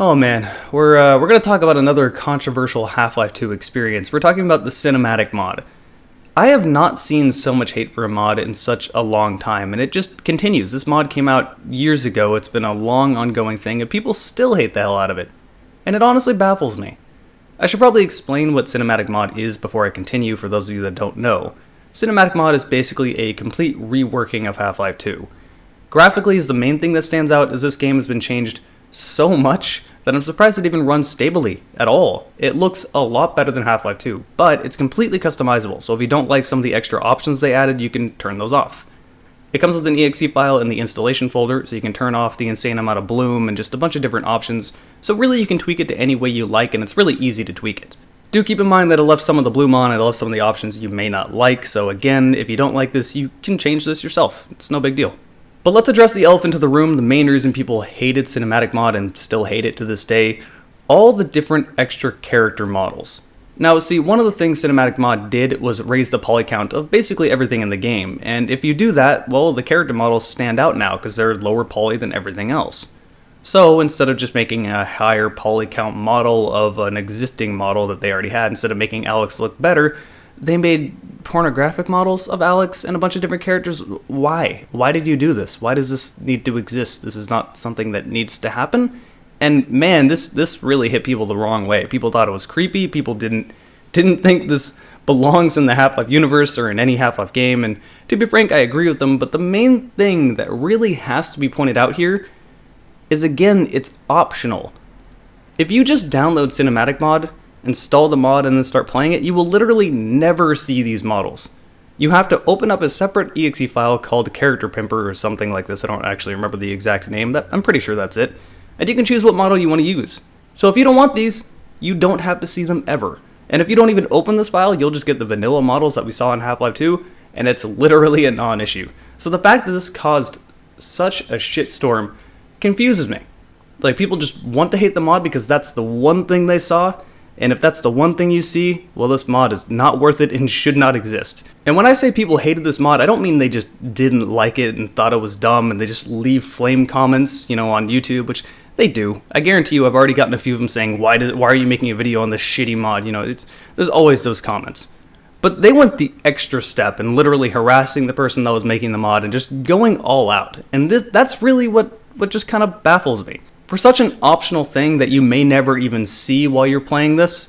Oh man, we're gonna talk about another controversial Half-Life 2 experience. We're talking about the cinematic mod. I have not seen so much hate for a mod in such a long time, and it just continues. This mod came out years ago, it's been a long ongoing thing, and people still hate the hell out of it. And it honestly baffles me. I should probably explain what cinematic mod is before I continue for those of you that don't know. Cinematic mod is basically a complete reworking of Half-Life 2. Graphically is the main thing that stands out, as this game has been changed so much that I'm surprised it even runs stably at all. It looks a lot better than Half-Life 2, but it's completely customizable, so if you don't like some of the extra options they added, you can turn those off. It comes with an exe file in the installation folder, so you can turn off the insane amount of bloom and just a bunch of different options, so really you can tweak it to any way you like, and it's really easy to tweak it. Do keep in mind that it left some of the bloom on, and it left some of the options you may not like, so again, if you don't like this, you can change this yourself. It's no big deal. But let's address the elephant in the room, the main reason people hated cinematic mod and still hate it to this day: all the different extra character models. Now see, one of the things cinematic mod did was raise the poly count of basically everything in the game, and if you do that, well, the character models stand out now because they're lower poly than everything else. So instead of just making a higher poly count model of an existing model that they already had, instead of making Alex look better, they made pornographic models of Alex and a bunch of different characters. Why? Why did you do this? Why does this need to exist? This is not something that needs to happen. And man, this really hit people the wrong way. People thought it was creepy. People didn't think this belongs in the Half-Life universe or in any Half-Life game. And to be frank, I agree with them. But the main thing that really has to be pointed out here is, again, it's optional. If you just download cinematic mod, install the mod, and then start playing it, you will literally never see these models. You have to open up a separate exe file called Character Pimper or something like this. I don't actually remember the exact name. I'm pretty sure that's it. And you can choose what model you want to use. So if you don't want these, you don't have to see them ever. And if you don't even open this file, you'll just get the vanilla models that we saw in Half-Life 2, and it's literally a non-issue. So the fact that this caused such a shitstorm confuses me. Like, people just want to hate the mod because that's the one thing they saw. And if that's the one thing you see, well, this mod is not worth it and should not exist. And when I say people hated this mod, I don't mean they just didn't like it and thought it was dumb and they just leave flame comments, on YouTube, which they do. I guarantee you I've already gotten a few of them saying, why are you making a video on this shitty mod? There's always those comments. But they went the extra step and literally harassing the person that was making the mod and just going all out. And that's really what just kind of baffles me. For such an optional thing that you may never even see while you're playing this,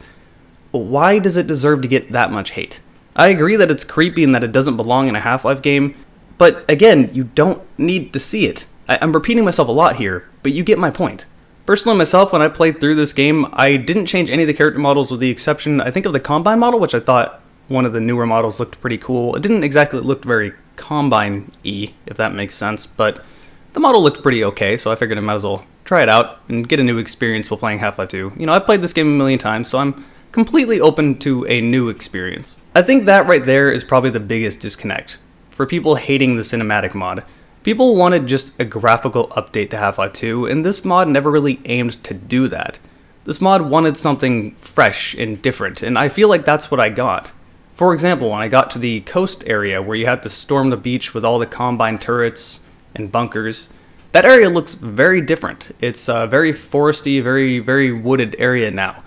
why does it deserve to get that much hate? I agree that it's creepy and that it doesn't belong in a Half-Life game, but again, you don't need to see it. I'm repeating myself a lot here, but you get my point. Personally, myself, when I played through this game, I didn't change any of the character models with the exception, I think, of the Combine model, which I thought one of the newer models looked pretty cool. It didn't exactly look very Combine-y, if that makes sense, but the model looked pretty okay, so I figured I might as well try it out and get a new experience while playing Half-Life 2. I've played this game a million times, so I'm completely open to a new experience. I think that right there is probably the biggest disconnect. For people hating the cinematic mod, people wanted just a graphical update to Half-Life 2, and this mod never really aimed to do that. This mod wanted something fresh and different, and I feel like that's what I got. For example, when I got to the coast area where you have to storm the beach with all the Combine turrets and bunkers, that area looks very different. It's a very foresty, very, very wooded area now.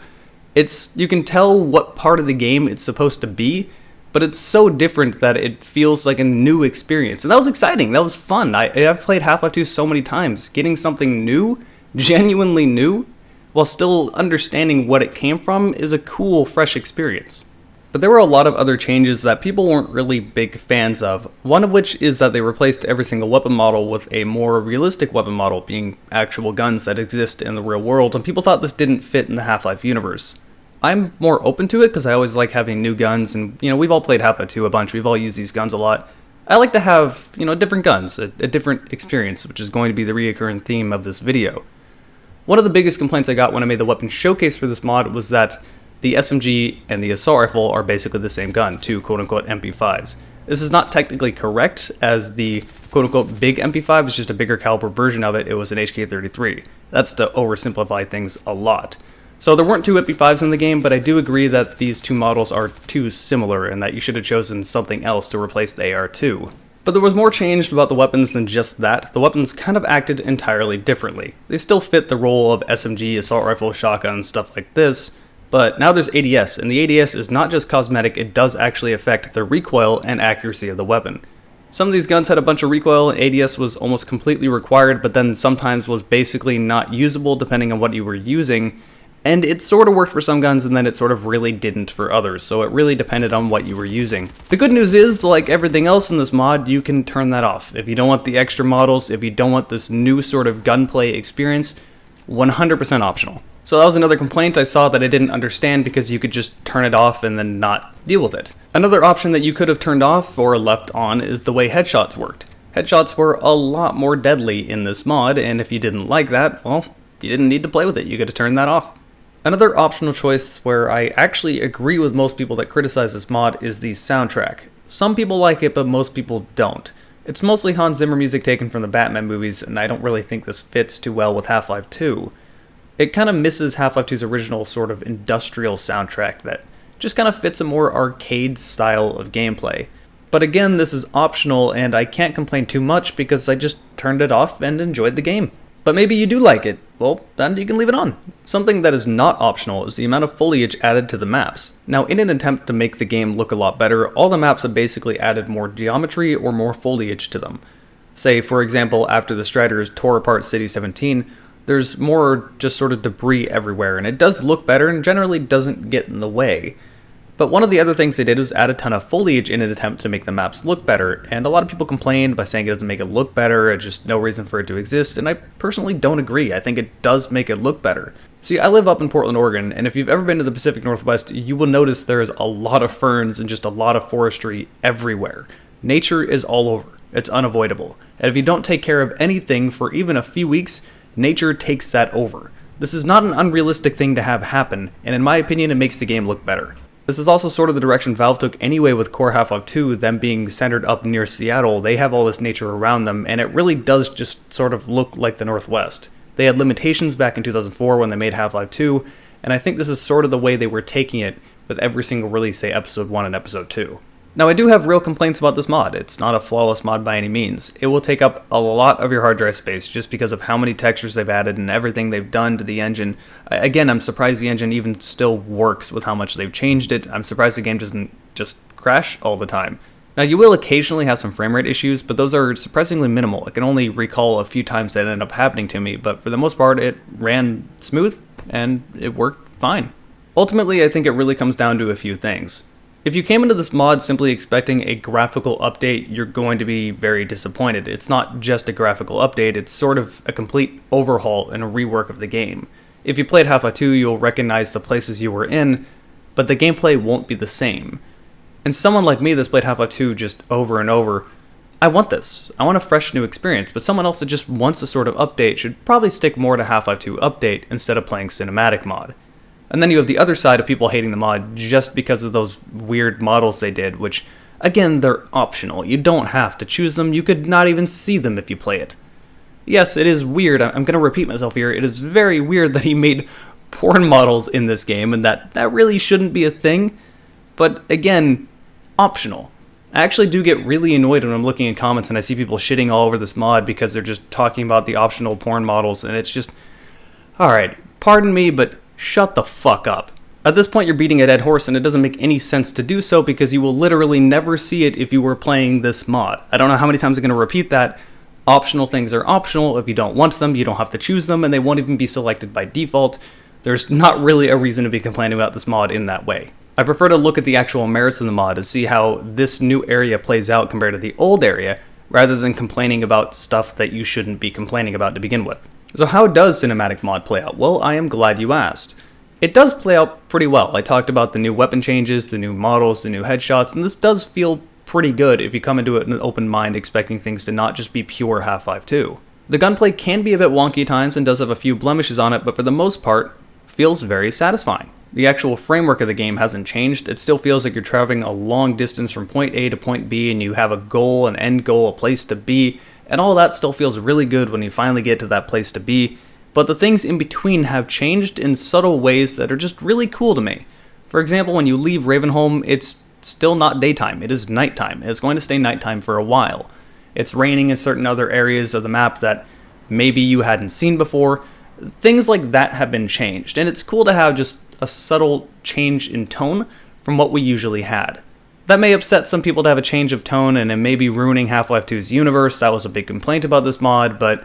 You can tell what part of the game it's supposed to be, but it's so different that it feels like a new experience. And that was exciting. That was fun. I've played Half-Life 2 so many times. Getting something new, genuinely new, while still understanding what it came from is a cool, fresh experience. But there were a lot of other changes that people weren't really big fans of, one of which is that they replaced every single weapon model with a more realistic weapon model, being actual guns that exist in the real world, and people thought this didn't fit in the Half-Life universe. I'm more open to it because I always like having new guns, and we've all played Half-Life 2 a bunch, we've all used these guns a lot. I like to have, different guns, a different experience, which is going to be the reoccurring theme of this video. One of the biggest complaints I got when I made the weapon showcase for this mod was that the SMG and the assault rifle are basically the same gun, two quote-unquote MP5s. This is not technically correct, as the quote-unquote big MP5 is just a bigger caliber version of it. It was an HK-33. That's to oversimplify things a lot. So there weren't two MP5s in the game, but I do agree that these two models are too similar and that you should have chosen something else to replace the AR-2. But there was more changed about the weapons than just that. The weapons kind of acted entirely differently. They still fit the role of SMG, assault rifle, shotgun, stuff like this, but now there's ADS, and the ADS is not just cosmetic, it does actually affect the recoil and accuracy of the weapon. Some of these guns had a bunch of recoil, and ADS was almost completely required, but then sometimes was basically not usable depending on what you were using, and it sort of worked for some guns and then it sort of really didn't for others, so it really depended on what you were using. The good news is, like everything else in this mod, you can turn that off. If you don't want the extra models, if you don't want this new sort of gunplay experience, 100% optional. So that was another complaint I saw that I didn't understand, because you could just turn it off and then not deal with it. Another option that you could have turned off or left on is the way headshots worked. Headshots were a lot more deadly in this mod, and if you didn't like that, well, you didn't need to play with it, you could have turned that off. Another optional choice where I actually agree with most people that criticize this mod is the soundtrack. Some people like it, but most people don't. It's mostly Hans Zimmer music taken from the Batman movies, and I don't really think this fits too well with Half-Life 2. It kind of misses Half-Life 2's original sort of industrial soundtrack that just kind of fits a more arcade style of gameplay. But again, this is optional, and I can't complain too much because I just turned it off and enjoyed the game. But maybe you do like it. Well, then you can leave it on. Something that is not optional is the amount of foliage added to the maps. Now, in an attempt to make the game look a lot better, all the maps have basically added more geometry or more foliage to them. Say, for example, after the Striders tore apart City 17, there's more just sort of debris everywhere, and it does look better and generally doesn't get in the way. But one of the other things they did was add a ton of foliage in an attempt to make the maps look better, and a lot of people complained by saying it doesn't make it look better, it's just no reason for it to exist, and I personally don't agree. I think it does make it look better. See, I live up in Portland, Oregon, and if you've ever been to the Pacific Northwest, you will notice there's a lot of ferns and just a lot of forestry everywhere. Nature is all over. It's unavoidable. And if you don't take care of anything for even a few weeks, nature takes that over. This is not an unrealistic thing to have happen, and in my opinion, it makes the game look better. This is also sort of the direction Valve took anyway with Core Half-Life 2, them being centered up near Seattle. They have all this nature around them, and it really does just sort of look like the Northwest. They had limitations back in 2004 when they made Half-Life 2, and I think this is sort of the way they were taking it with every single release, say Episode 1 and Episode 2. Now, I do have real complaints about this mod. It's not a flawless mod by any means. It will take up a lot of your hard drive space just because of how many textures they've added and everything they've done to the engine. Again, I'm surprised the engine even still works with how much they've changed it. I'm surprised the game doesn't just crash all the time. Now, you will occasionally have some frame rate issues, but those are surprisingly minimal. I can only recall a few times that ended up happening to me, but for the most part, it ran smooth and it worked fine. Ultimately, I think it really comes down to a few things. If you came into this mod simply expecting a graphical update, you're going to be very disappointed. It's not just a graphical update, it's sort of a complete overhaul and a rework of the game. If you played Half-Life 2, you'll recognize the places you were in, but the gameplay won't be the same. And someone like me that's played Half-Life 2 just over and over, I want this. I want a fresh new experience, but someone else that just wants a sort of update should probably stick more to Half-Life 2 Update instead of playing Cinematic Mod. And then you have the other side of people hating the mod just because of those weird models they did, which, again, they're optional. You don't have to choose them. You could not even see them if you play it. Yes, it is weird. I'm going to repeat myself here. It is very weird that he made porn models in this game, and that really shouldn't be a thing. But, again, optional. I actually do get really annoyed when I'm looking in comments and I see people shitting all over this mod because they're just talking about the optional porn models, and it's just... Alright, pardon me, but... shut the fuck up. At this point, you're beating a dead horse, and it doesn't make any sense to do so because you will literally never see it if you were playing this mod. I don't know how many times I'm going to repeat that. Optional things are optional. If you don't want them, you don't have to choose them, and they won't even be selected by default. There's not really a reason to be complaining about this mod in that way. I prefer to look at the actual merits of the mod to see how this new area plays out compared to the old area, rather than complaining about stuff that you shouldn't be complaining about to begin with. So how does Cinematic Mod play out? Well, I am glad you asked. It does play out pretty well. I talked about the new weapon changes, the new models, the new headshots, and this does feel pretty good if you come into it in an open mind expecting things to not just be pure Half-Life 2. The gunplay can be a bit wonky at times and does have a few blemishes on it, but for the most part, feels very satisfying. The actual framework of the game hasn't changed. It still feels like you're traveling a long distance from point A to point B and you have a goal, an end goal, a place to be, and all that still feels really good when you finally get to that place to be, but the things in between have changed in subtle ways that are just really cool to me. For example, when you leave Ravenholm, it's still not daytime. It is nighttime. It's going to stay nighttime for a while. It's raining in certain other areas of the map that maybe you hadn't seen before. Things like that have been changed, and it's cool to have just a subtle change in tone from what we usually had. That may upset some people to have a change of tone, and it may be ruining Half-Life 2's universe. That was a big complaint about this mod, but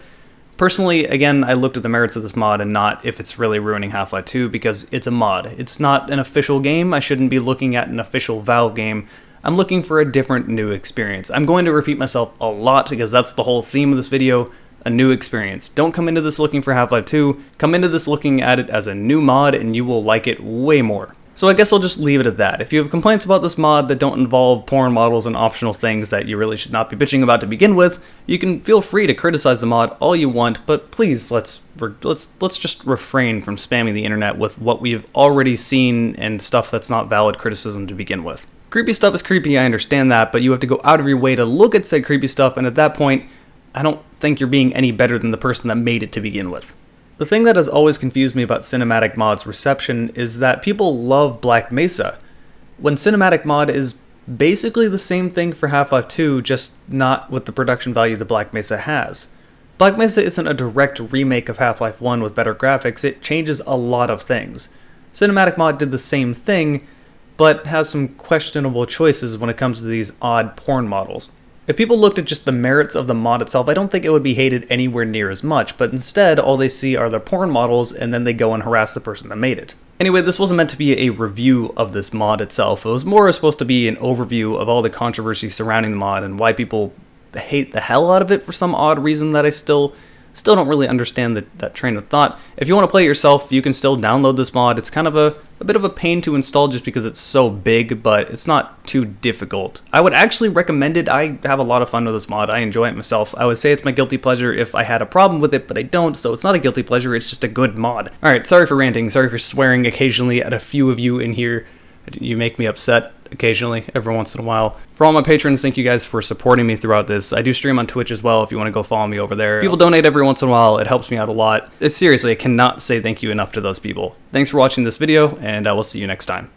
personally, again, I looked at the merits of this mod and not if it's really ruining Half-Life 2, because it's a mod. It's not an official game. I shouldn't be looking at an official Valve game. I'm looking for a different new experience. I'm going to repeat myself a lot because that's the whole theme of this video, a new experience. Don't come into this looking for Half-Life 2. Come into this looking at it as a new mod and you will like it way more. So I guess I'll just leave it at that. If you have complaints about this mod that don't involve porn models and optional things that you really should not be bitching about to begin with, you can feel free to criticize the mod all you want, but please let's just refrain from spamming the internet with what we've already seen and stuff that's not valid criticism to begin with. Creepy stuff is creepy, I understand that, but you have to go out of your way to look at said creepy stuff, and at that point, I don't think you're being any better than the person that made it to begin with. The thing that has always confused me about Cinematic Mod's reception is that people love Black Mesa, when Cinematic Mod is basically the same thing for Half-Life 2, just not with the production value that Black Mesa has. Black Mesa isn't a direct remake of Half-Life 1 with better graphics, it changes a lot of things. Cinematic Mod did the same thing, but has some questionable choices when it comes to these odd porn models. If people looked at just the merits of the mod itself, I don't think it would be hated anywhere near as much, but instead all they see are the porn models and then they go and harass the person that made it. Anyway, this wasn't meant to be a review of this mod itself, it was more supposed to be an overview of all the controversy surrounding the mod and why people hate the hell out of it for some odd reason that I still don't really understand that train of thought. If you want to play it yourself, you can still download this mod. It's kind of a bit of a pain to install just because it's so big, but it's not too difficult. I would actually recommend it. I have a lot of fun with this mod. I enjoy it myself. I would say it's my guilty pleasure if I had a problem with it, but I don't, so it's not a guilty pleasure, it's just a good mod. Alright, sorry for ranting, sorry for swearing occasionally at a few of you in here. You make me upset occasionally, every once in a while. For all my patrons, thank you guys for supporting me throughout this. I do stream on Twitch as well if you want to go follow me over there. People donate every once in a while, it helps me out a lot. Seriously, I cannot say thank you enough to those people. Thanks for watching this video, and I will see you next time.